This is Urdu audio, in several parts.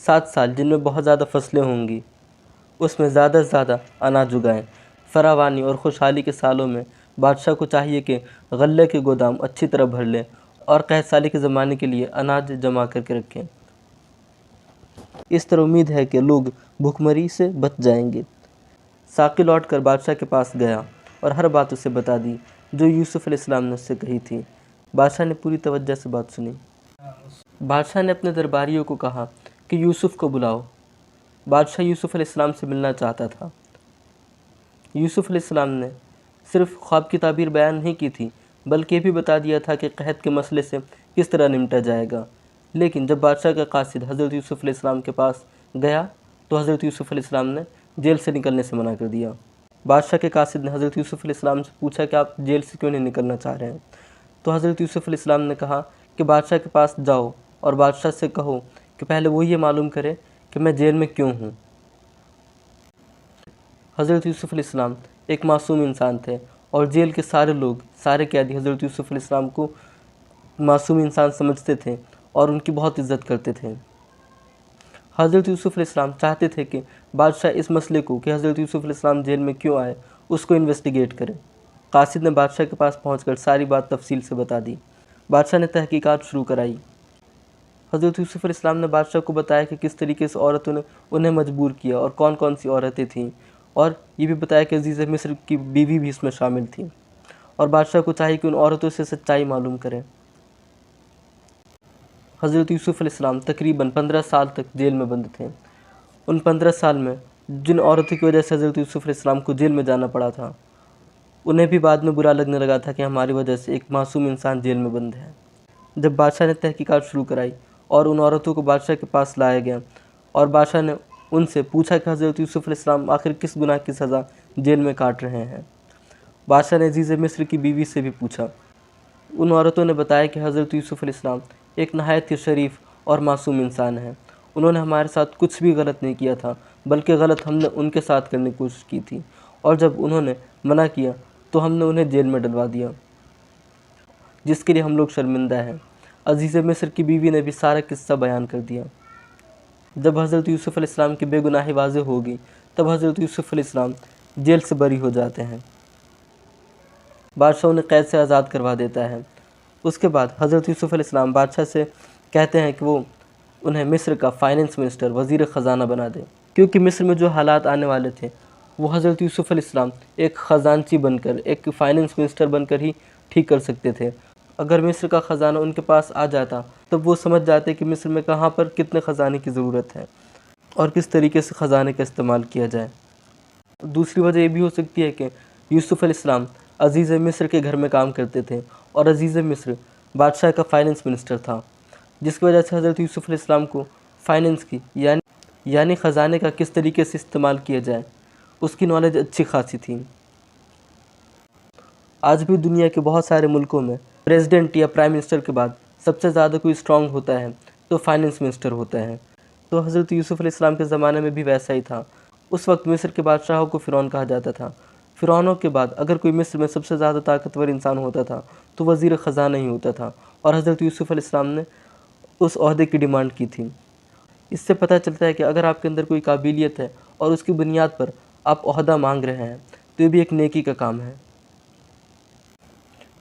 7 سال جن میں بہت زیادہ فصلیں ہوں گی اس میں زیادہ سے زیادہ اناج اگائیں۔ فراوانی اور خوشحالی کے سالوں میں بادشاہ کو چاہیے کہ غلے کے گودام اچھی طرح بھر لیں اور قحط سالی کے زمانے کے لیے اناج جمع کر کے رکھیں۔ اس طرح امید ہے کہ لوگ بھوک مری سے بچ جائیں گے۔ ساقی لوٹ کر بادشاہ کے پاس گیا اور ہر بات اسے بتا دی جو یوسف علیہ السلام نے اس سے کہی تھی۔ بادشاہ نے پوری توجہ سے بات سنی۔ بادشاہ نے اپنے درباریوں کو کہا کہ یوسف کو بلاؤ۔ بادشاہ یوسف علیہ السلام سے ملنا چاہتا تھا۔ یوسف علیہ السلام نے صرف خواب کی تعبیر بیان نہیں کی تھی بلکہ یہ بھی بتا دیا تھا کہ قحط کے مسئلے سے کس طرح نمٹا جائے گا۔ لیکن جب بادشاہ کا قاصد حضرت یوسف علیہ السلام کے پاس گیا تو حضرت یوسف علیہ السلام نے جیل سے نکلنے سے منع کر دیا۔ بادشاہ کے قاصد نے حضرت یوسف علیہ السلام سے پوچھا کہ آپ جیل سے کیوں نہیں نکلنا چاہ رہے ہیں؟ تو حضرت یوسف علیہ السلام نے کہا کہ بادشاہ کے پاس جاؤ اور بادشاہ سے کہو کہ پہلے وہ یہ معلوم کرے کہ میں جیل میں کیوں ہوں۔ حضرت یوسف علیہ السلام ایک معصوم انسان تھے اور جیل کے سارے لوگ، سارے قیدی حضرت یوسف علیہ السلام کو معصوم انسان سمجھتے تھے اور ان کی بہت عزت کرتے تھے۔ حضرت یوسف علیہ السلام چاہتے تھے کہ بادشاہ اس مسئلے کو کہ حضرت یوسف علیہ السلام جیل میں کیوں آئے اس کو انویسٹیگیٹ کرے۔ قاصد نے بادشاہ کے پاس پہنچ کر ساری بات تفصیل سے بتا دی۔ بادشاہ نے تحقیقات شروع کرائی۔ حضرت یوسف علیہ السلام نے بادشاہ کو بتایا کہ کس طریقے سے عورتوں نے انہیں مجبور کیا اور کون کون سی عورتیں تھیں، اور یہ بھی بتایا کہ عزیز مصر کی بیوی بھی اس میں شامل تھی، اور بادشاہ کو چاہیے کہ ان عورتوں سے سچائی معلوم کرے۔ حضرت یوسف علیہ السلام تقریباً 15 سال تک جیل میں بند تھے۔ ان 15 سال میں جن عورتوں کی وجہ سے حضرت یوسف علیہ السلام کو جیل میں جانا پڑا تھا انہیں بھی بعد میں برا لگنے لگا تھا کہ ہماری وجہ سے ایک معصوم انسان جیل میں بند ہے۔ جب بادشاہ نے تحقیقات شروع کرائی اور ان عورتوں کو بادشاہ کے پاس لایا گیا اور بادشاہ نے ان سے پوچھا کہ حضرت یوسف علیہ السلام آخر کس گناہ کی سزا جیل میں کاٹ رہے ہیں، بادشاہ نے عزیز مصر کی بیوی سے بھی پوچھا۔ ان عورتوں نے بتایا کہ حضرت یوسف علیہ السلام ایک نہایت ہی شریف اور معصوم انسان ہیں۔ انہوں نے ہمارے ساتھ کچھ بھی غلط نہیں کیا تھا بلکہ غلط ہم نے ان کے ساتھ کرنے کی کوشش کی تھی، اور جب انہوں نے منع کیا تو ہم نے انہیں جیل میں ڈلوا دیا، جس کے لیے ہم لوگ شرمندہ ہیں۔ عزیز مصر کی بیوی نے بھی سارا قصہ بیان کر دیا۔ جب حضرت یوسف علیہ السلام کی بے گناہی واضح ہوگی تب حضرت یوسف علیہ السلام جیل سے بری ہو جاتے ہیں۔ بادشاہ انہیں قید سے آزاد کروا دیتا ہے۔ اس کے بعد حضرت یوسف علیہ السلام بادشاہ سے کہتے ہیں کہ وہ انہیں مصر کا فائننس منسٹر، وزیر خزانہ بنا دے، کیونکہ مصر میں جو حالات آنے والے تھے وہ حضرت یوسف علیہ السلام ایک خزانچی بن کر، ایک فائننس منسٹر بن کر ہی ٹھیک کر سکتے تھے۔ اگر مصر کا خزانہ ان کے پاس آ جاتا تب وہ سمجھ جاتے کہ مصر میں کہاں پر کتنے خزانے کی ضرورت ہے اور کس طریقے سے خزانے کا استعمال کیا جائے۔ دوسری وجہ یہ بھی ہو سکتی ہے کہ یوسف علیہ السلام عزیز مصر کے گھر میں کام کرتے تھے اور عزیز مصر بادشاہ کا فائننس منسٹر تھا، جس کی وجہ سے حضرت یوسف علیہ السلام کو فائننس کی یعنی خزانے کا کس طریقے سے استعمال کیا جائے اس کی نالج اچھی خاصی تھی۔ آج بھی دنیا کے بہت سارے ملکوں میں پریزیڈنٹ یا پرائم منسٹر کے بعد سب سے زیادہ کوئی اسٹرانگ ہوتا ہے تو فائننس منسٹر ہوتا ہے۔ تو حضرت یوسف علیہ السلام کے زمانے میں بھی ویسا ہی تھا۔ اس وقت مصر کے بادشاہوں کو فرعون کہا جاتا تھا۔ فرعونوں کے بعد اگر کوئی مصر میں سب سے زیادہ طاقتور انسان ہوتا تھا تو وزیر خزانہ ہی ہوتا تھا، اور حضرت یوسف علیہ السلام نے اس عہدے کی ڈیمانڈ کی تھی۔ اس سے پتہ چلتا ہے کہ اگر آپ کے اندر کوئی قابلیت ہے اور اس کی بنیاد پر آپ عہدہ مانگ رہے ہیں تو یہ بھی ایک نیکی کا کام ہے۔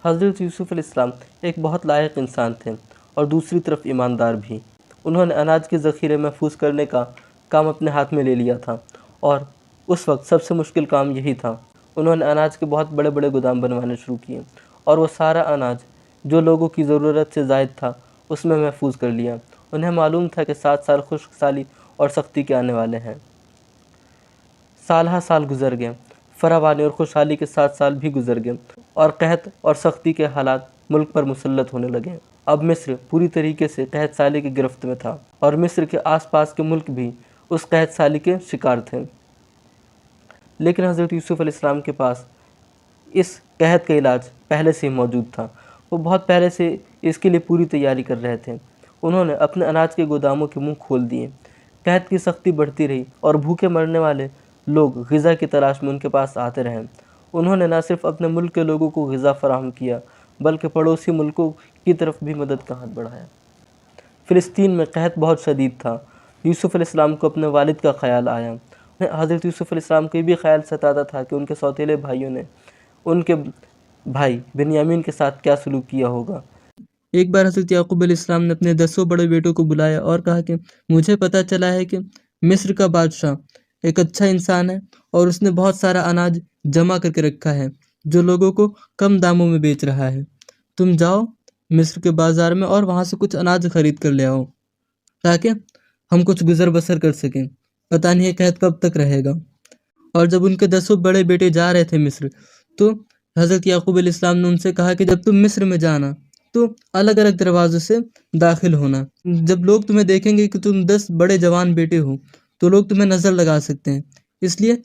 حضرت یوسف علیہ السلام ایک بہت لائق انسان تھے اور دوسری طرف ایماندار بھی۔ انہوں نے اناج کے ذخیرے محفوظ کرنے کا کام اپنے ہاتھ میں لے لیا تھا، اور اس وقت سب سے مشکل کام یہی تھا۔ انہوں نے اناج کے بہت بڑے بڑے گودام بنوانے شروع کیے اور وہ سارا اناج جو لوگوں کی ضرورت سے زائد تھا اس میں محفوظ کر لیا۔ انہیں معلوم تھا کہ 7 سال خشک سالی اور سختی کے آنے والے ہیں۔ سال ہا سال گزر گئے، فراوانی اور خوشحالی کے 7 سال بھی گزر گئے، اور قحط اور سختی کے حالات ملک پر مسلط ہونے لگے۔ اب مصر پوری طریقے سے قحط سالی کی گرفت میں تھا، اور مصر کے آس پاس کے ملک بھی اس قحط سالی کے شکار تھے۔ لیکن حضرت یوسف علیہ السلام کے پاس اس قحط کا علاج پہلے سے ہی موجود تھا۔ وہ بہت پہلے سے اس کے لیے پوری تیاری کر رہے تھے۔ انہوں نے اپنے اناج کے گوداموں کے منہ کھول دیے۔ قحط کی سختی بڑھتی رہی اور بھوکے مرنے والے لوگ غذا کی تلاش میں ان کے پاس آتے رہے۔ انہوں نے نہ صرف اپنے ملک کے لوگوں کو غذا فراہم کیا بلکہ پڑوسی ملکوں کی طرف بھی مدد کا ہاتھ بڑھایا۔ فلسطین میں قحط بہت شدید تھا۔ یوسف علیہ السلام کو اپنے والد کا خیال آیا۔ حضرت یوسف علیہ السلام کو یہ بھی خیال ستاتا تھا کہ ان کے سوتیلے بھائیوں نے ان کے بھائی بنیامین کے ساتھ کیا سلوک کیا ہوگا۔ ایک بار حضرت یعقوب علیہ السلام نے اپنے 10 بڑے بیٹوں کو بلایا اور کہا کہ مجھے پتہ چلا ہے کہ مصر کا بادشاہ ایک اچھا انسان ہے اور اس نے بہت سارا اناج جمع کر کے رکھا ہے جو لوگوں کو کم داموں میں بیچ رہا ہے۔ تم جاؤ مصر کے بازار میں اور وہاں سے کچھ اناج خرید کر لے آؤ تاکہ ہم کچھ گزر بسر کر سکیں، پتہ نہیں یہ قحط کب تک رہے گا۔ اور جب ان کے 10 بڑے بیٹے جا رہے تھے مصر تو حضرت یعقوب علیہ السلام نے ان سے کہا کہ جب تم مصر میں جانا تو الگ الگ دروازوں سے داخل ہونا۔ جب لوگ تمہیں دیکھیں گے کہ تم 10 بڑے جوان بیٹے ہو تو لوگ تمہیں نظر لگا سکتے ہیں، اس لیے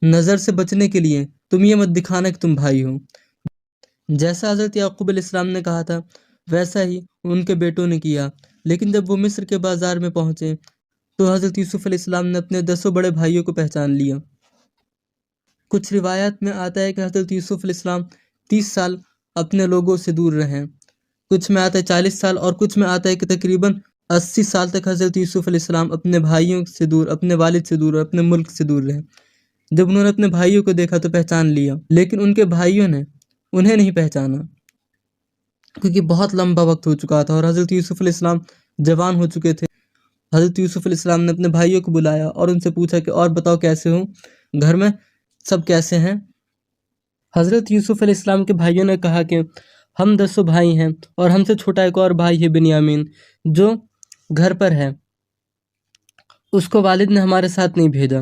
نظر سے بچنے کے لیے تم یہ مت دکھانا کہ تم بھائی ہو۔ جیسا حضرت یعقوب علیہ السلام نے کہا تھا ویسا ہی ان کے بیٹوں نے کیا، لیکن جب وہ مصر کے بازار میں پہنچے تو حضرت یوسف علیہ السلام نے اپنے 10 بڑے بھائیوں کو پہچان لیا۔ کچھ روایات میں آتا ہے کہ حضرت یوسف علیہ السلام 30 سال اپنے لوگوں سے دور رہیں، کچھ میں آتا ہے 40 سال اور کچھ میں آتا ہے کہ تقریباً 80 سال تک حضرت یوسف علیہ السلام اپنے بھائیوں سے دور، اپنے والد سے دور اور اپنے ملک سے دور رہے۔ جب انہوں نے اپنے بھائیوں کو دیکھا تو پہچان لیا، لیکن ان کے بھائیوں نے انہیں نہیں پہچانا کیونکہ بہت لمبا وقت ہو چکا تھا اور حضرت یوسف علیہ السلام جوان ہو چکے تھے۔ حضرت یوسف علیہ السلام نے اپنے بھائیوں کو بلایا اور ان سے پوچھا کہ اور بتاؤ کیسے ہو، گھر میں سب کیسے ہیں؟ حضرت یوسف علیہ السلام کے بھائیوں نے کہا کہ ہم 10 بھائی ہیں اور ہم سے چھوٹا ایک اور بھائی ہے بنیامین جو گھر پر ہے، اس کو والد نے ہمارے ساتھ نہیں بھیجا۔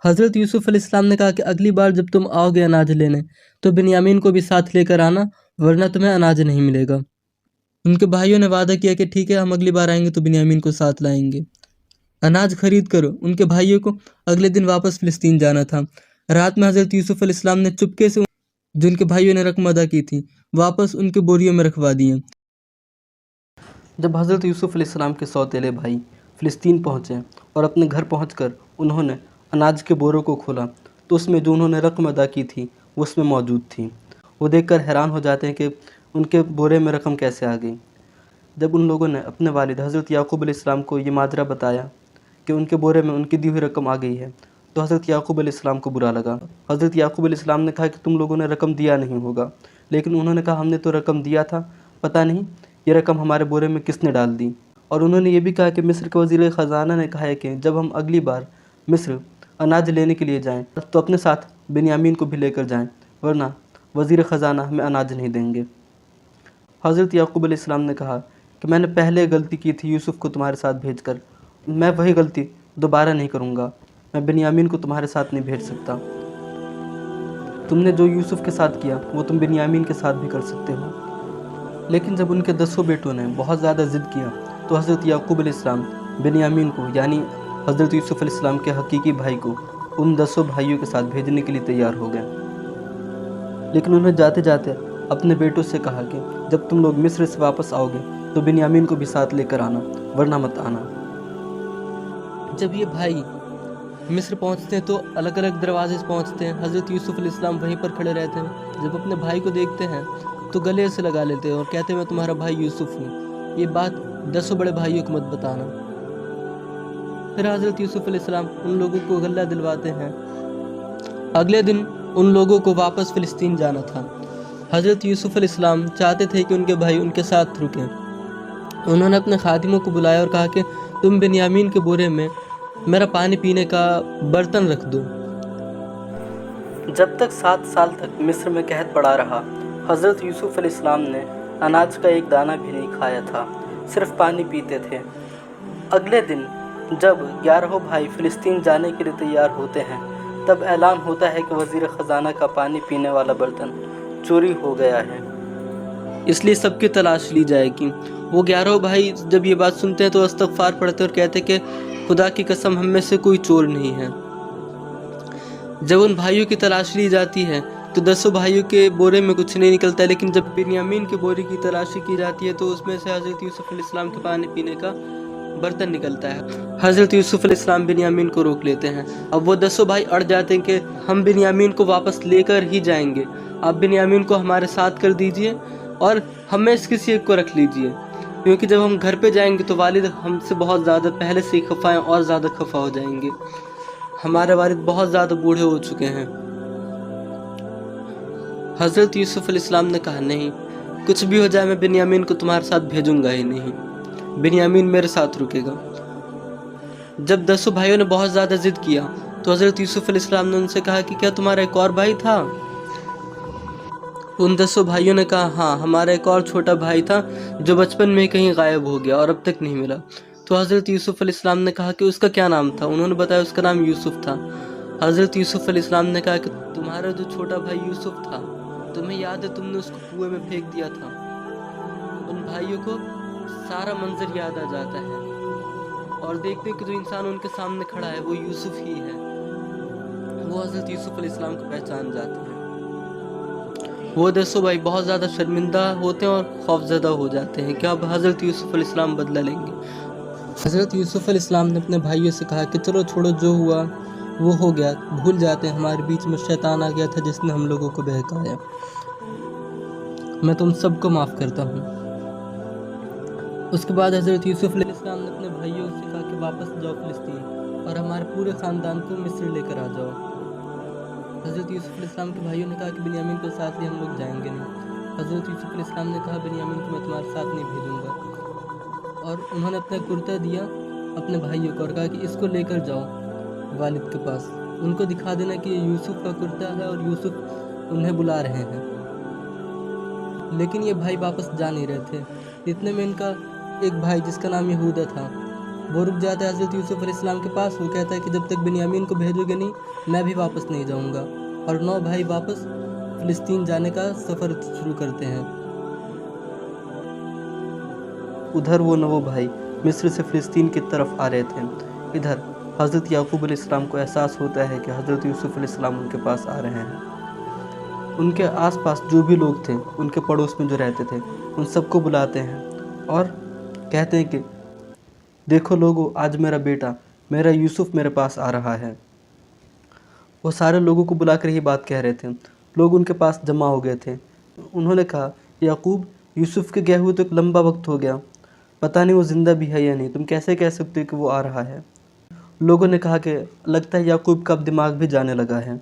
حضرت یوسف علیہ السلام نے کہا کہ اگلی بار جب تم آؤ گے اناج لینے تو بنیامین کو بھی ساتھ لے کر آنا ورنہ تمہیں اناج نہیں ملے گا۔ ان کے بھائیوں نے وعدہ کیا کہ ٹھیک ہے ہم اگلی بار آئیں گے تو بنیامین کو ساتھ لائیں گے۔ اناج خرید کرو۔ ان کے بھائیوں کو اگلے دن واپس فلسطین جانا تھا۔ رات میں حضرت یوسف علیہ السلام نے چپکے سے جن کے بھائیوں نے رقم ادا کی تھی واپس ان کے بوریوں میں رکھوا دیے۔ جب حضرت یوسف علیہ السلام کے سوتیلے بھائی فلسطین پہنچے اور اپنے گھر پہنچ کر انہوں نے اناج کے بوروں کو کھولا تو اس میں جو انہوں نے رقم ادا کی تھی وہ اس میں موجود تھی۔ وہ دیکھ کر حیران ہو جاتے ہیں کہ ان کے بورے میں رقم کیسے آ گئی۔ جب ان لوگوں نے اپنے والد حضرت یعقوب علیہ السلام کو یہ ماجرا بتایا کہ ان کے بورے میں ان کی دی ہوئی رقم آ گئی ہے تو حضرت یعقوب علیہ السلام کو برا لگا۔ حضرت یعقوب علیہ السلام نے کہا کہ تم لوگوں نے رقم دیا نہیں ہوگا، لیکن انہوں نے کہا ہم نے تو رقم دیا تھا، پتہ نہیں یہ رقم ہمارے بورے میں کس نے ڈال دی۔ اور انہوں نے یہ بھی کہا کہ مصر کے وزیر خزانہ نے کہا ہے کہ جب ہم اگلی بار مصر اناج لینے کے لیے جائیں تو اپنے ساتھ بنیامین کو بھی لے کر جائیں ورنہ وزیر خزانہ ہمیں اناج نہیں دیں گے۔ حضرت یعقوب علیہ السلام نے کہا کہ میں نے پہلے غلطی کی تھی یوسف کو تمہارے ساتھ بھیج کر، میں وہی غلطی دوبارہ نہیں کروں گا، میں بنیامین کو تمہارے ساتھ نہیں بھیج سکتا۔ تم نے جو یوسف کے ساتھ کیا وہ تم بنیامین کے ساتھ بھی کر سکتے ہو۔ لیکن جب ان کے 10 بیٹوں نے بہت زیادہ ضد کیا تو حضرت یعقوب علیہ السلام بنیامین کو یعنی حضرت یوسف علیہ السلام کے حقیقی بھائی کو ان 10 بھائیوں کے ساتھ بھیجنے کے لیے تیار ہو گئے، لیکن انہیں جاتے جاتے اپنے بیٹوں سے کہا کہ جب تم لوگ مصر سے واپس آؤ گے تو بنیامین کو بھی ساتھ لے کر آنا ورنہ مت آنا۔ جب یہ بھائی مصر پہنچتے ہیں تو الگ الگ دروازے سے پہنچتے ہیں، حضرت یوسف علیہ السلام وہیں پر کھڑے رہتے ہیں۔ جب اپنے بھائی کو دیکھتے ہیں تو گلے سے لگا لیتے ہیں اور کہتے ہیں میں تمہارا بھائی یوسف ہوں، یہ بات 10 بڑے بھائیوں کو مت بتانا۔ پھر حضرت یوسف علیہ السلام ان لوگوں کو غلہ دلواتے ہیں۔ اگلے دن ان لوگوں کو واپس فلسطین جانا تھا۔ حضرت یوسف علیہ السلام چاہتے تھے کہ ان کے بھائی ان کے ساتھ رکیں۔ انہوں نے اپنے خادموں کو بلایا اور کہا کہ تم بنیامین کے بورے میں میرا پانی پینے کا برتن رکھ دو۔ جب تک 7 سال تک مصر میں قحط پڑا رہا حضرت یوسف علیہ السلام نے اناج کا ایک دانہ بھی نہیں کھایا تھا، صرف پانی پیتے تھے۔ اگلے دن جب 11 بھائی فلسطین جانے کے لیے تیار ہوتے ہیں تب اعلان ہوتا ہے کہ وزیر خزانہ کا پانی پینے والا برتن چوری ہو گیا ہے، اس لیے سب کی تلاش لی جائے گی۔ وہ 11 بھائی جب یہ بات سنتے ہیں تو استغفار پڑھتے اور کہتے کہ خدا کی قسم ہم میں سے کوئی چور نہیں ہے۔ جب ان بھائیوں کی تلاش لی جاتی ہے تو 10 بھائیوں کے بورے میں کچھ نہیں نکلتا، لیکن جب بنیامین کے بورے کی تلاشی کی جاتی ہے تو اس میں سے حضرت یوسف علیہ السلام کے پانی پینے کا برتن نکلتا ہے۔ حضرت یوسف علیہ السلام بنیامین کو روک لیتے ہیں۔ اب وہ 10 بھائی اڑ جاتے ہیں کہ ہم بنیامین کو واپس لے کر ہی جائیں گے، آپ بنیامین کو ہمارے ساتھ کر دیجئے اور ہم میں سے کسی ایک کو رکھ لیجئے۔ کیونکہ جب ہم گھر پہ جائیں گے تو والد ہم سے بہت زیادہ پہلے سے ہی خفا ہیں اور زیادہ خفا ہو جائیں گے. ہمارے والد بہت زیادہ بوڑھے ہو چکے ہیں. حضرت یوسف علیہ السلام نے کہا نہیں، کچھ بھی ہو جائے میں بنیامین کو تمہارے ساتھ بھیجوں گا ہی نہیں، بنیامین میرے ساتھ رکے گا. جب 10 بھائیوں نے بہت زیادہ ضد کیا تو حضرت یوسف علیہ السلام نے ان سے کہا کہ کیا تمہارا ایک اور بھائی تھا؟ ان 10 بھائیوں نے کہا ہاں، ہمارا ایک اور چھوٹا بھائی تھا جو بچپن میں کہیں غائب ہو گیا اور اب تک نہیں ملا. تو حضرت یوسف علیہ السلام نے کہا کہ اس کا کیا نام تھا؟ انہوں نے بتایا اس کا نام یوسف تھا. حضرت یوسف علیہ السلام نے کہا کہ تمہارا جو چھوٹا بھائی یوسف تھا، تمہیں یاد ہے تم نے اس کو کنویں میں پھینک دیا تھا. ان بھائیوں کو سارا منظر یاد آ جاتا ہے اور دیکھتے ہیں کہ جو انسان ان کے سامنے کھڑا ہے وہ یوسف ہی ہے. وہ حضرت یوسف علیہ السلام کو پہچان جاتے ہیں. وہ 10 بھائی بہت زیادہ شرمندہ ہوتے ہیں اور خوفزدہ ہو جاتے ہیں کہ اب حضرت یوسف علیہ السلام بدلہ لیں گے. حضرت یوسف علیہ السلام نے اپنے بھائیوں سے کہا کہ چلو چھوڑو، جو ہوا وہ ہو گیا، بھول جاتے ہیں ہمارے بیچ میں شیطان آ گیا تھا جس نے ہم لوگوں کو بہکایا، میں تم سب کو معاف کرتا ہوں. اس کے بعد حضرت یوسف علیہ السلام نے اپنے بھائیوں سے کہا کہ واپس جاؤ فلسطین اور ہمارے پورے خاندان کو مصر لے کر آ جاؤ. حضرت یوسف علیہ السلام کے بھائیوں نے کہا کہ بنیامین کو ساتھ لیے ہم لوگ جائیں گے نہیں. حضرت یوسف علیہ السلام نے کہا بنیامین کو میں تمہارے ساتھ نہیں بھیجوں گا، اور انہوں نے اپنا کرتا دیا اپنے بھائیوں کو اور کہا کہ اس کو لے کر جاؤ والد کے پاس، ان کو دکھا دینا کہ یہ یوسف کا کرتا ہے اور یوسف انہیں بلا رہے ہیں. لیکن یہ بھائی واپس جا نہیں رہے تھے. اتنے میں ان کا ایک بھائی جس کا نام یہودا تھا وہ رک جاتا ہے حضرت یوسف علیہ السلام کے پاس. وہ کہتا ہے کہ جب تک بنیامین کو بھیجو گے نہیں میں بھی واپس نہیں جاؤں گا. اور 9 بھائی واپس فلسطین جانے کا سفر شروع کرتے ہیں. ادھر وہ 9 بھائی مصر سے فلسطین کی طرف آ رہے تھے. ادھر حضرت یعقوب علیہ السلام کو احساس ہوتا ہے کہ حضرت یوسف علیہ السلام ان کے پاس آ رہے ہیں. ان کے آس پاس جو بھی لوگ تھے، ان کے پڑوس میں جو رہتے تھے، ان سب کو بلاتے ہیں اور کہتے ہیں کہ دیکھو لوگو، آج میرا بیٹا میرا یوسف میرے پاس آ رہا ہے. وہ سارے لوگوں کو بلا کر یہ بات کہہ رہے تھے. لوگ ان کے پاس جمع ہو گئے تھے. انہوں نے کہا یعقوب، یوسف کے گئے ہوئے تو ایک لمبا وقت ہو گیا، پتہ نہیں وہ زندہ بھی ہے یا نہیں، تم کیسے کہہ سکتے ہو کہ وہ آ رہا ہے؟ لوگوں نے کہا کہ لگتا ہے یعقوب کا اب دماغ بھی جانے لگا ہے.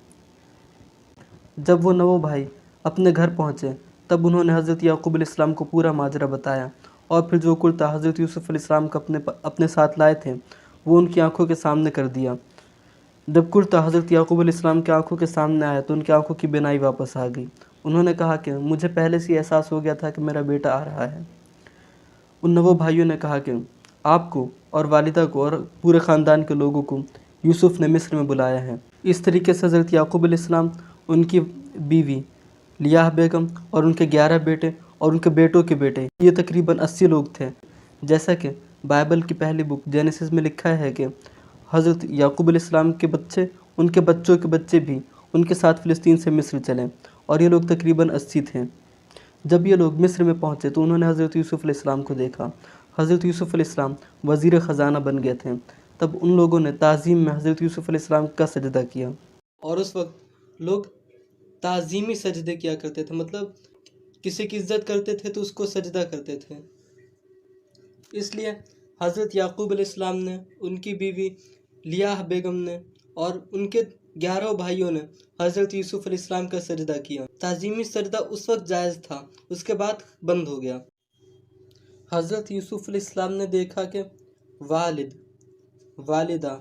جب وہ 9 بھائی اپنے گھر پہنچے تب انہوں نے حضرت یعقوب علیہ السلام کو پورا ماجرا بتایا، اور پھر جو کرتا حضرت یوسف علیہ السلام کو اپنے ساتھ لائے تھے وہ ان کی آنکھوں کے سامنے کر دیا. جب کرتا حضرت یعقوب علیہ السلام کی آنکھوں کے سامنے آیا تو ان کی آنکھوں کی بینائی واپس آ گئی. انہوں نے کہا کہ مجھے پہلے سے احساس ہو گیا تھا کہ میرا بیٹا آ رہا ہے. ان 9 بھائیوں نے کہا کہ آپ کو اور والدہ کو اور پورے خاندان کے لوگوں کو یوسف نے مصر میں بلایا ہے. اس طریقے سے حضرت یعقوب علیہ السلام، ان کی بیوی لیاہ بیگم اور ان کے 11 بیٹے اور ان کے بیٹوں کے بیٹے، یہ تقریباً 80 لوگ تھے. جیسا کہ بائبل کی پہلی بک جینیسس میں لکھا ہے کہ حضرت یعقوب علیہ السلام کے بچے، ان کے بچوں کے بچے بھی ان کے ساتھ فلسطین سے مصر چلے، اور یہ لوگ تقریباً 80 تھے. جب یہ لوگ مصر میں پہنچے تو انہوں نے حضرت یوسف علیہ السلام کو دیکھا. حضرت یوسف علیہ السلام وزیر خزانہ بن گئے تھے. تب ان لوگوں نے تعظیم میں حضرت یوسف علیہ السلام کا سجدہ کیا. اور اس وقت لوگ تعظیمی سجدے کیا کرتے تھے، مطلب کسی کی عزت کرتے تھے تو اس کو سجدہ کرتے تھے. اس لیے حضرت یعقوب علیہ السلام نے، ان کی بیوی لیاہ بیگم نے اور ان کے 11 بھائیوں نے حضرت یوسف علیہ السلام کا سجدہ کیا. تعظیمی سجدہ اس وقت جائز تھا، اس کے بعد بند ہو گیا. حضرت یوسف علیہ السلام نے دیکھا کہ والد، والدہ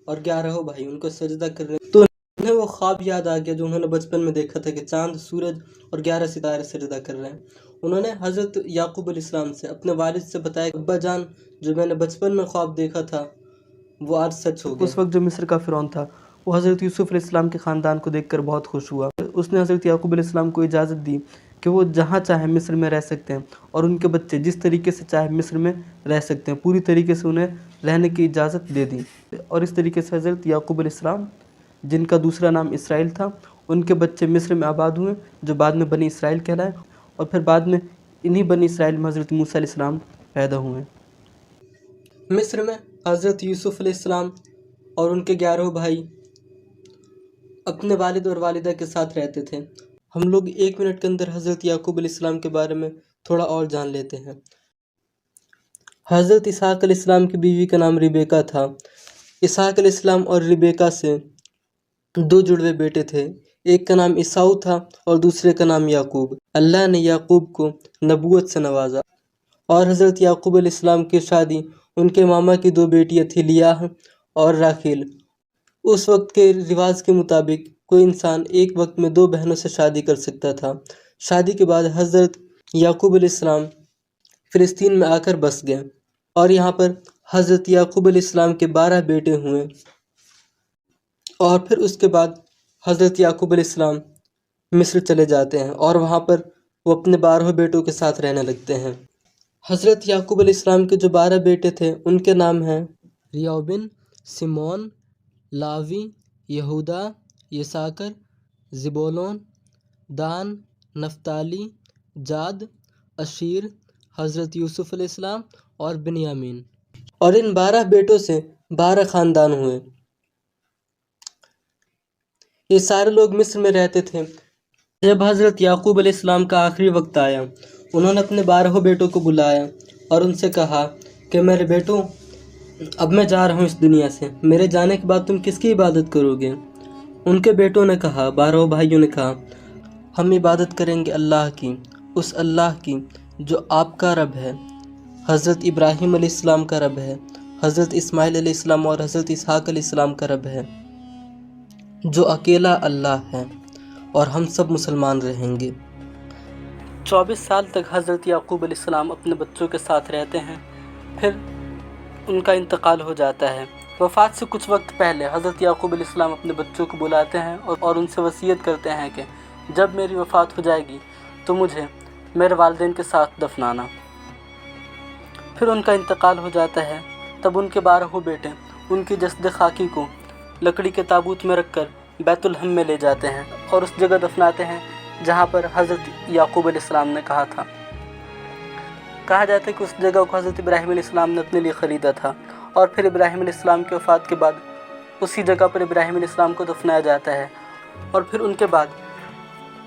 اور 11 بھائی ان کو سجدہ کر رہے ہیں، تو انہیں وہ خواب یاد آ گیا جو انہوں نے بچپن میں دیکھا تھا کہ چاند، سورج اور 11 ستارے سجدہ کر رہے ہیں. انہوں نے حضرت یعقوب علیہ السلام سے، اپنے والد سے بتایا کہ ابا جان، جو میں نے بچپن میں خواب دیکھا تھا وہ آج سچ ہو گیا. اس وقت جو مصر کا فرعون تھا وہ حضرت یوسف علیہ السلام کے خاندان کو دیکھ کر بہت خوش ہوا. اس نے حضرت یعقوب علیہ السلام کو اجازت دی کہ وہ جہاں چاہے مصر میں رہ سکتے ہیں، اور ان کے بچے جس طریقے سے چاہے مصر میں رہ سکتے ہیں، پوری طریقے سے انہیں رہنے کی اجازت دے دی. اور اس طریقے سے حضرت یعقوب علیہ السلام، جن کا دوسرا نام اسرائیل تھا، ان کے بچے مصر میں آباد ہوئے، جو بعد میں بنی اسرائیل کہلائے، اور پھر بعد میں انہی بنی اسرائیل میں حضرت موسیٰ علیہ السلام پیدا ہوئے. مصر میں حضرت یوسف علیہ السلام اور ان کے 11 بھائی اپنے والد اور والدہ کے ساتھ رہتے تھے. ہم لوگ 1 منٹ کے اندر حضرت یعقوب علیہ السلام کے بارے میں تھوڑا اور جان لیتے ہیں. حضرت اسحاق علیہ السلام کی بیوی کا نام ریبیکا تھا۔ اسحاق علیہ السلام اور ریبیکا سے 2 جڑوے بیٹے تھے، ایک کا نام عیساؤ تھا اور دوسرے کا نام یعقوب۔ اللہ نے یعقوب کو نبوت سے نوازا اور حضرت یعقوب علیہ السلام کی شادی ان کے ماما کی 2 بیٹیاں تھیں، لیاہ اور راکھیل۔ اس وقت کے رواج کے مطابق کوئی انسان ایک وقت میں 2 بہنوں سے شادی کر سکتا تھا۔ شادی کے بعد حضرت یعقوب علیہ السلام فلسطین میں آ کر بس گئے اور یہاں پر حضرت یعقوب علیہ السلام کے 12 بیٹے ہوئے، اور پھر اس کے بعد حضرت یعقوب علیہ السلام مصر چلے جاتے ہیں اور وہاں پر وہ اپنے 12 بیٹوں کے ساتھ رہنے لگتے ہیں۔ حضرت یعقوب علیہ السلام کے جو 12 بیٹے تھے ان کے نام ہیں ریوبن، سمعون، لاوی، یہودا، یساکر، زبولون، دان، نفتالی، جاد، اشیر، حضرت یوسف علیہ السلام اور بنیامین۔ اور ان 12 بیٹوں سے 12 خاندان ہوئے۔ یہ سارے لوگ مصر میں رہتے تھے۔ جب حضرت یعقوب علیہ السلام کا آخری وقت آیا، انہوں نے اپنے 12 بیٹوں کو بلایا اور ان سے کہا کہ میرے بیٹوں، اب میں جا رہا ہوں اس دنیا سے، میرے جانے کے بعد تم کس کی عبادت کرو گے؟ ان کے بیٹوں نے کہا، 12 بھائیوں نے کہا، ہم عبادت کریں گے اللہ کی، اس اللہ کی جو آپ کا رب ہے، حضرت ابراہیم علیہ السلام کا رب ہے، حضرت اسماعیل علیہ السلام اور حضرت اسحاق علیہ السلام کا رب ہے، جو اکیلا اللہ ہے، اور ہم سب مسلمان رہیں گے۔ 24 سال تک حضرت یعقوب علیہ السلام اپنے بچوں کے ساتھ رہتے ہیں، پھر ان کا انتقال ہو جاتا ہے۔ وفات سے کچھ وقت پہلے حضرت یعقوب علیہ السلام اپنے بچوں کو بلاتے ہیں اور ان سے وصیت کرتے ہیں کہ جب میری وفات ہو جائے گی تو مجھے میرے والدین کے ساتھ دفنانا۔ پھر ان کا انتقال ہو جاتا ہے، تب ان کے 12 بیٹے ان کی جسد خاکی کو لکڑی کے تابوت میں رکھ کر بیت الحم میں لے جاتے ہیں اور اس جگہ دفناتے ہیں جہاں پر حضرت یعقوب علیہ السلام نے کہا تھا۔ کہا جاتا ہے کہ اس جگہ کو حضرت ابراہیم علیہ السلام نے اپنے لیے خریدا تھا، اور پھر ابراہیم علیہ السلام کی وفات کے بعد اسی جگہ پر ابراہیم علیہ السلام کو دفنایا جاتا ہے۔ اور پھر ان کے بعد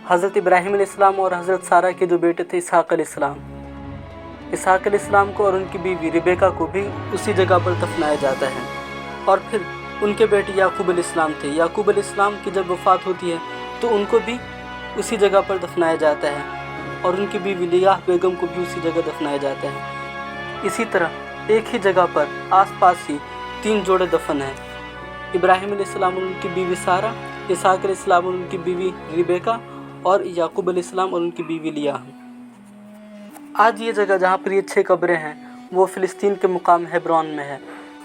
حضرت ابراہیم علیہ السلام اور حضرت سارہ کے جو بیٹے تھے اسحاق علیہ السلام، اسحاق علیہ السلام کو اور ان کی بیوی ریبیکا کو بھی اسی جگہ پر دفنایا جاتا ہے۔ اور پھر ان کے بیٹے یعقوب علیہ السلام تھے، یعقوب علیہ السلام کی جب وفات ہوتی ہے تو ان کو بھی اسی جگہ پر دفنایا جاتا ہے، اور ان کی بیوی لیاہ بیگم کو بھی اسی جگہ دفنایا جاتا ہے۔ اسی طرح ایک ہی جگہ پر آس پاس ہی 3 جوڑے دفن ہیں، ابراہیم علیہ السلام اور ان کی بیوی سارہ، اسحاق علیہ السلام اور ان کی بیوی ریبیکا، اور یعقوب علیہ السلام اور ان کی بیوی لیاہ۔ آج یہ جگہ جہاں پر یہ 6 قبریں ہیں وہ فلسطین کے مقام ہیبرون میں ہے،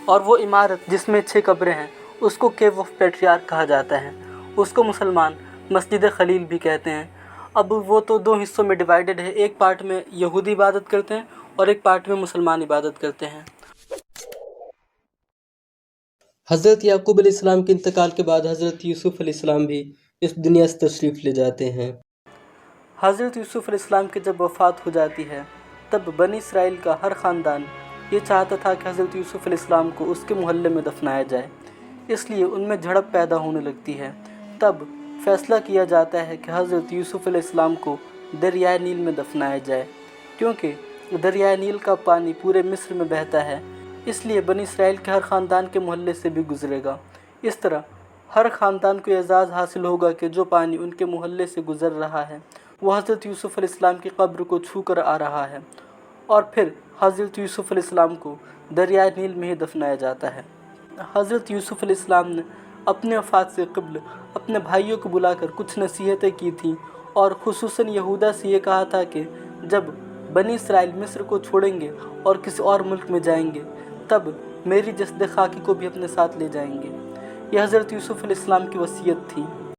اور وہ عمارت جس میں 6 قبریں ہیں اس کو کیو آف پیٹریارک کہا جاتا ہے۔ اس کو مسلمان مسجد خلیل بھی کہتے ہیں۔ اب وہ تو 2 حصوں میں ڈیوائیڈڈ ہے، ایک پارٹ میں یہودی عبادت کرتے ہیں اور ایک پارٹ میں مسلمان عبادت کرتے ہیں۔ حضرت یعقوب علیہ السلام کے انتقال کے بعد حضرت یوسف علیہ السلام بھی اس دنیا سے تشریف لے جاتے ہیں۔ حضرت یوسف علیہ السلام کی جب وفات ہو جاتی ہے تب بنی اسرائیل کا ہر خاندان یہ چاہتا تھا کہ حضرت یوسف علیہ السلام کو اس کے محلے میں دفنایا جائے، اس لیے ان میں جھڑپ پیدا ہونے لگتی ہے۔ تب فیصلہ کیا جاتا ہے کہ حضرت یوسف علیہ السلام کو دریائے نیل میں دفنایا جائے، کیونکہ دریائے نیل کا پانی پورے مصر میں بہتا ہے، اس لیے بنی اسرائیل کے ہر خاندان کے محلے سے بھی گزرے گا۔ اس طرح ہر خاندان کو اعزاز حاصل ہوگا کہ جو پانی ان کے محلے سے گزر رہا ہے وہ حضرت یوسف علیہ السلام کی قبر کو چھو کر آ رہا ہے، اور پھر حضرت یوسف علیہ السلام کو دریائے نیل میں ہی دفنایا جاتا ہے۔ حضرت یوسف علیہ السلام نے اپنے وفات سے قبل اپنے بھائیوں کو بلا کر کچھ نصیحتیں کی تھیں، اور خصوصاً یہودا سے یہ کہا تھا کہ جب بنی اسرائیل مصر کو چھوڑیں گے اور کسی اور ملک میں جائیں گے تب میری جسد خاکی کو بھی اپنے ساتھ لے جائیں گے۔ یہ حضرت یوسف علیہ السلام کی وصیت تھی۔